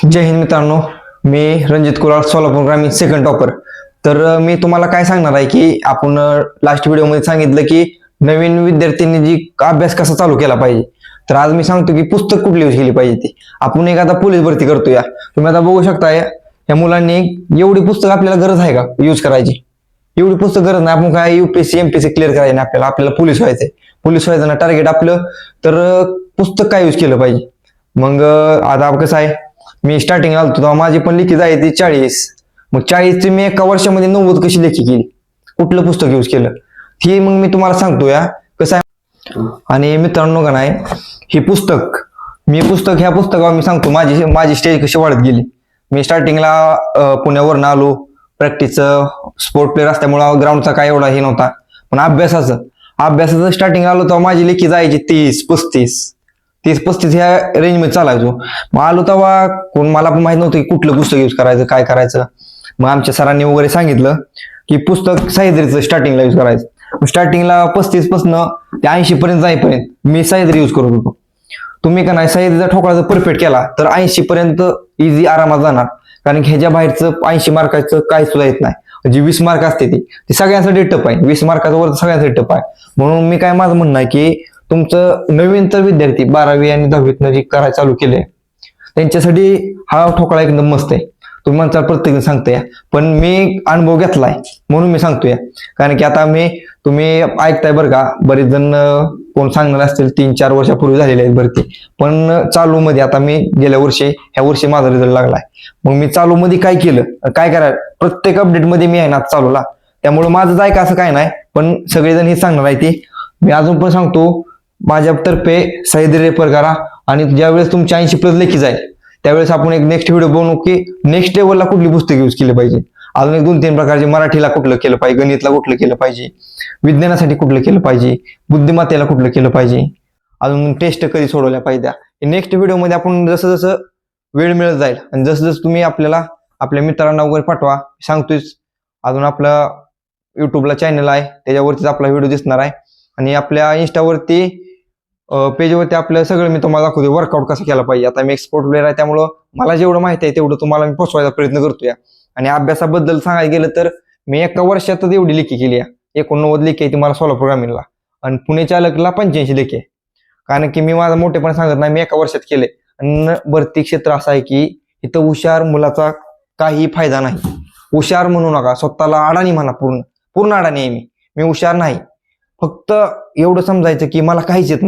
जय हिंद मित्रांनो, मी रणजित कुराड, सोलापूर ग्रामीण second topper. तर मी तुम्हाला काय सांगणार आहे की आपण लास्ट व्हिडिओमध्ये सांगितलं की नवीन विद्यार्थ्यांनी जी अभ्यास कसा चालू केला पाहिजे. तर आज मी सांगतो की पुस्तक कुठली यूज केली पाहिजे ती. आपण एक आता पोलीस भरती करतोय, तुम्ही आता बघू शकता या मुलांनी एवढी पुस्तक आपल्याला गरज आहे का यूज करायची? एवढी पुस्तक गरज नाही. आपण काय UPSC MPSC क्लिअर करायचं नाही, आपल्याला पोलीस व्हायचंय. पोलीस व्हायचं ना टार्गेट आपलं, तर पुस्तक काय यूज केलं पाहिजे? मग आता कसं आहे, मी स्टार्टिंग आलतो तेव्हा माझी पण लेखी जायची 40. मग 40 मी एका वर्षामध्ये 90 कशी लेखी केली? कुठलं पुस्तक यूज केलं ही मग मी तुम्हाला सांगतो कसं आहे. आणि मित्रांनो का नाही, हे पुस्तक ह्या पुस्तकावर मी सांगतो माझी स्टेज कशी वाढत गेली. मी स्टार्टिंगला पुण्यावरून आलो, प्रॅक्टिसचं स्पोर्ट प्लेअर असल्यामुळं ग्राउंडचा काय एवढा हे नव्हता. पण अभ्यासाचं स्टार्टिंग आलो तेव्हा माझी लेखी जायची 30-35 ह्या रेंजमध्ये चालायचो. मग आलो तेव्हा कोण मला पण माहित नव्हतं की कुठलं पुस्तक यूज करायचं, काय करायचं. मग आमच्या सरांनी वगैरे सांगितलं की पुस्तक सह्याद्रीचं स्टार्टिंगला यूज करायचं. स्टार्टिंगला 35 पासून ते 80 पर्यंत जाईपर्यंत मी सह्याद्री यूज करत होतो. तुम्ही का नाही सह्याद्रीचा ठोकळा जर परफेक्ट केला तर 80 पर्यंत इझी आरामात जाणार. कारण की ह्याच्या बाहेरचं 80 मार्काचं काय सुद्धा येत नाही. जी 20 मार्क असते ती सगळ्यांसाठी टप आहे. 20 मार्काचं वर सगळ्यांसाठी टप आहे. म्हणून मी काय माझं म्हणणं आहे की तुमचं नवीन तर विद्यार्थी 12वी आणि 10वीत जे करायला चालू केले त्यांच्यासाठी हा ठोकळा एकदम मस्त आहे. तुम्ही म्हणता प्रत्येक जण सांगताय, पण मी अनुभव घेतलाय म्हणून मी सांगतोय. कारण की आता तुम्ही ऐकताय बरं का, बरेच जण कोण सांगणार असतील 3-4 वर्षापूर्वी झालेले आहेत भरती. पण चालू मध्ये आता मी गेल्या वर्षी ह्या वर्षी माझा रिझल्ट लागलाय. मग मी चालू मध्ये काय केलं, काय करायला प्रत्येक अपडेट मध्ये मी आहे ना चालूला. त्यामुळे माझं जाय का असं काय नाही, पण सगळेजण हे सांगणार आहे ते मी अजून पण सांगतो. माझ्यातर्फे सह्याद्री रेफर करा. आणि ज्यावेळेस तुमची 80+ लेखी जाईल त्यावेळेस आपण एक नेक्स्ट व्हिडिओ बनवू की नेक्स्ट लेवलला कुठली पुस्तक यूज केली पाहिजे. अजून एक 2-3 प्रकारचे, मराठीला कुठलं केलं पाहिजे, गणितला कुठलं केलं पाहिजे, विज्ञानासाठी कुठलं केलं पाहिजे, बुद्धिमत्तेला कुठलं केलं पाहिजे, अजून टेस्ट कधी सोडवल्या पाहिजे. नेक्स्ट व्हिडिओमध्ये आपण जसं जसं वेळ मिळत जाईल आणि जसं जसं तुम्ही आपल्या मित्रांना वगैरे पाठवा. सांगतोय अजून आपला युट्यूबला चॅनल आहे, त्याच्यावरतीच आपला व्हिडिओ दिसणार आहे. आणि आपल्या इंस्टावरती पेजवरती आपलं सगळं मी तुम्हाला दाखवतोय वर्कआउट कसं केला पाहिजे. आता मी एक्सपोर्ट प्लेअर आहे, त्यामुळं मला जेवढं माहिती आहे तेवढं तुम्हाला मी पोचवायचा प्रयत्न करतोय. आणि अभ्यासाबद्दल सांगायला गेलं तर मी एका वर्षातच एवढी लेखी केली आहे. 89 लेखी आहे ती मला सोलापूर ग्रामीणला, आणि पुणे चालकला 85 लेखी आहे. कारण की मी माझा मोठेपण सांगत नाही, मी एका वर्षात केले. आणि भरती क्षेत्र असं आहे की इथं हुशार मुलाचा काही फायदा नाही. हुशार म्हणू नका, स्वतःला अडाणी म्हणा, पूर्ण अडाणी आहे मी हुशार नाही. फक्त एवढं समजायचं की मला काहीच येत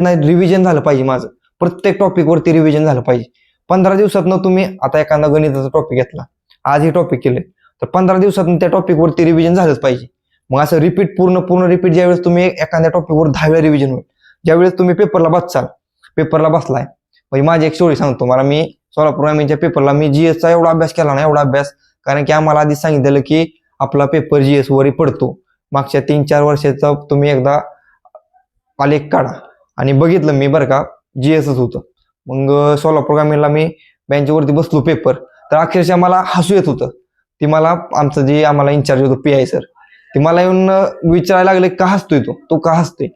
नाही, रिव्हिजन झालं पाहिजे. माझं प्रत्येक टॉपिकवरती रिव्हिजन झालं पाहिजे. 15 दिवसातनं तुम्ही आता एखादा गणिताचा टॉपिक घेतला, आज हे टॉपिक केले, तर 15 दिवसातून त्या टॉपिकवरती रिव्हिजन झालंच पाहिजे. मग असं रिपीट पूर्ण रिपीट ज्यावेळेस तुम्ही एखाद्या टॉपिकवर 10 वेळा रिव्हिजन होईल. ज्यावेळेस तुम्ही पेपरला बसलाय, म्हणजे माझी एक स्टोरी सांगतो. मी सोलापूर ग्रामीणच्या पेपरला मी GS चा एवढा अभ्यास केला ना, एवढा अभ्यास. कारण की आम्हाला आधीच सांगितलेलं की आपला पेपर GS वरही पडतो. मागच्या 3-4 वर्षाचा तुम्ही एकदा आलेख काढा. आणि बघितलं मी बरं का, GSच होतं. मग सोलापूर ग्रामीणला मी बेंचवरती बसलो पेपर, तर अक्षरशः मला हसू येत होतं. ती मला आमचं जे आम्हाला इन्चार्ज होतं PI सर, ते मला येऊन विचारायला लागले का हसतोय तो का हसतोय.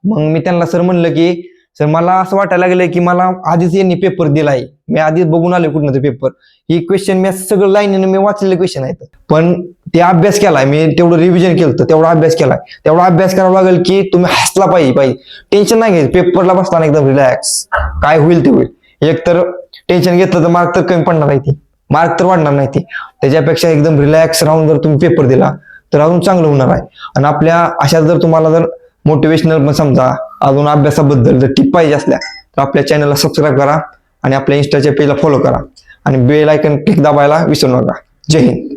मग मी त्यांना सर म्हणलं की सर मला असं वाटायला लागलंय की मला आधीच यांनी पेपर दिलाय, मी आधीच बघून आलोय कुठनं ते पेपर. ही क्वेश्चन मी सगळं लाईनीने मी वाचलेले क्वेश्चन आहेत. पण ते अभ्यास केलाय मी, तेवढं रिव्हिजन केलं, तेवढा अभ्यास केलाय. तेवढा अभ्यास करावा लागेल की तुम्ही हसला पाहिजे. टेन्शन नाही घ्यायचं. पेपरला बसताना एकदम रिलॅक्स, काय होईल ते होईल. एक तर टेन्शन घेतलं तर मार्क तर कमी पडणार आहे, मार्क तर वाढणार नाही. त्याच्यापेक्षा एकदम रिलॅक्स राहून जर तुम्ही पेपर दिला तर अजून चांगलं होणार आहे. आणि आपल्या अशा जर तुम्हाला मोटिवेशनल पण समजा अजून अभ्यासाबद्दल जर टिप पाहिजे असल्या तर आपल्या चॅनलला सबस्क्राईब करा आणि आपल्या इंस्टाच्या पेजला फॉलो करा आणि बेल आयकन क्लिक दाबायला विसरू नका. जय हिंद.